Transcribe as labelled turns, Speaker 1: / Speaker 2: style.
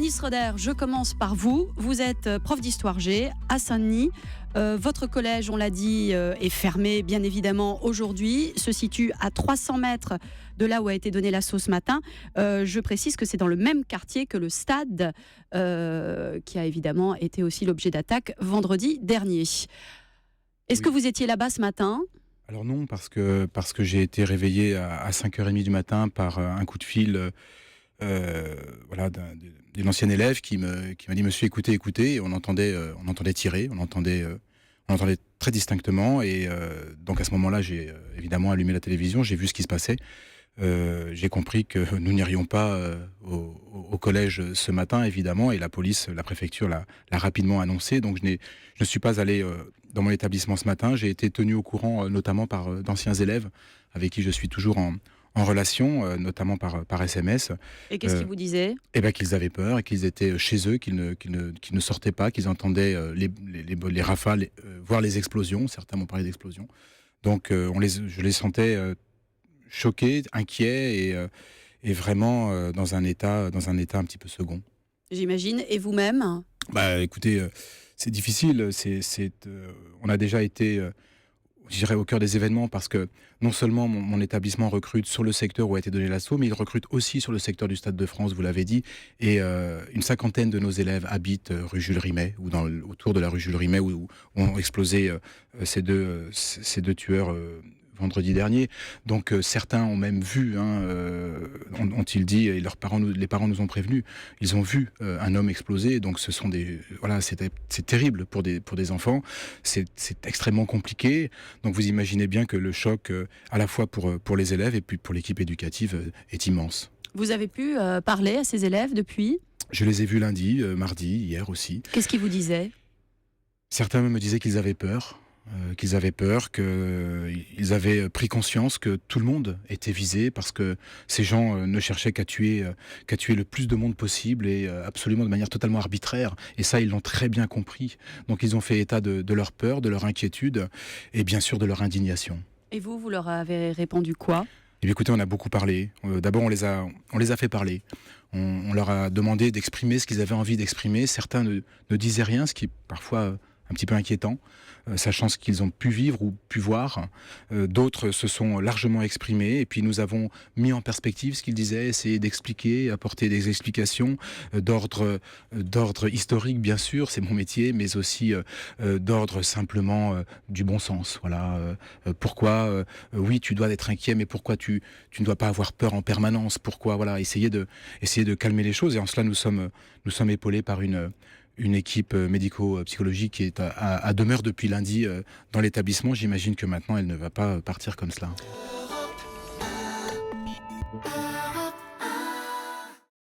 Speaker 1: Yanis Roder, je commence par vous. Vous êtes prof d'histoire G à Saint-Denis. Votre collège, on l'a dit, est fermé, bien évidemment, aujourd'hui. Se situe à 300 mètres de là où a été donnée l'assaut ce matin. Je précise que c'est dans le même quartier que le stade, qui a évidemment été aussi l'objet d'attaque vendredi dernier. Est-ce que vous étiez là-bas ce matin ?
Speaker 2: Alors non, parce que j'ai été réveillé à 5h30 du matin par un coup de fil d'une ancienne élève qui m'a dit « Monsieur, écoutez », et on entendait tirer, on entendait très distinctement, et donc à ce moment-là, j'ai évidemment allumé la télévision, j'ai vu ce qui se passait. J'ai compris que nous n'irions pas au collège ce matin, évidemment, et la police, la préfecture l'a rapidement annoncé. Donc je ne suis pas allé dans mon établissement ce matin. J'ai été tenu au courant notamment par d'anciens élèves avec qui je suis toujours en relation, notamment par SMS.
Speaker 1: Et qu'est-ce qu'ils vous disaient ?
Speaker 2: Qu'ils avaient peur et qu'ils étaient chez eux, qu'ils ne sortaient pas, qu'ils entendaient les rafales, voire les explosions. Certains m'ont parlé d'explosions. Donc je les sentais choqués, inquiets et vraiment dans un état un petit peu second.
Speaker 1: J'imagine. Et vous-même ?
Speaker 2: Écoutez, c'est difficile. On a déjà été, je dirais, au cœur des événements parce que non seulement mon établissement recrute sur le secteur où a été donné l'assaut, mais il recrute aussi sur le secteur du Stade de France, vous l'avez dit. Et une cinquantaine de nos élèves habitent rue Jules Rimet ou autour de la rue Jules Rimet où ont explosé ces deux tueurs vendredi dernier. Donc certains ont même vu, ont-ils dit, et les parents nous ont prévenus, ils ont vu un homme exploser. Donc ce sont c'est terrible pour des enfants, c'est extrêmement compliqué. Donc vous imaginez bien que le choc, à la fois pour les élèves et puis pour l'équipe éducative, est immense.
Speaker 1: Vous avez pu parler à ces élèves depuis ?
Speaker 2: Je les ai vus lundi, mardi, hier aussi.
Speaker 1: Qu'est-ce qu'ils vous disaient ?
Speaker 2: Certains me disaient qu'ils avaient peur. Qu'ils avaient pris conscience que tout le monde était visé parce que ces gens ne cherchaient qu'à tuer le plus de monde possible et absolument de manière totalement arbitraire. Et ça, ils l'ont très bien compris. Donc ils ont fait état de leur peur, de leur inquiétude et bien sûr de leur indignation.
Speaker 1: Et vous leur avez répondu quoi ?
Speaker 2: Eh bien, écoutez, on a beaucoup parlé. D'abord, on les a fait parler. On leur a demandé d'exprimer ce qu'ils avaient envie d'exprimer. Certains ne disaient rien, ce qui est parfois un petit peu inquiétant, sachant ce qu'ils ont pu vivre ou pu voir. D'autres se sont largement exprimés et puis nous avons mis en perspective ce qu'ils disaient, essayé d'expliquer, apporter des explications d'ordre historique, bien sûr, c'est mon métier, mais aussi d'ordre simplement du bon sens. Voilà, pourquoi oui, tu dois être inquiet, mais pourquoi tu ne dois pas avoir peur en permanence ? Pourquoi, voilà, essayer de calmer les choses. Et en cela, nous sommes épaulés par une équipe médico-psychologique qui est à demeure depuis lundi dans l'établissement. J'imagine que maintenant, elle ne va pas partir comme cela.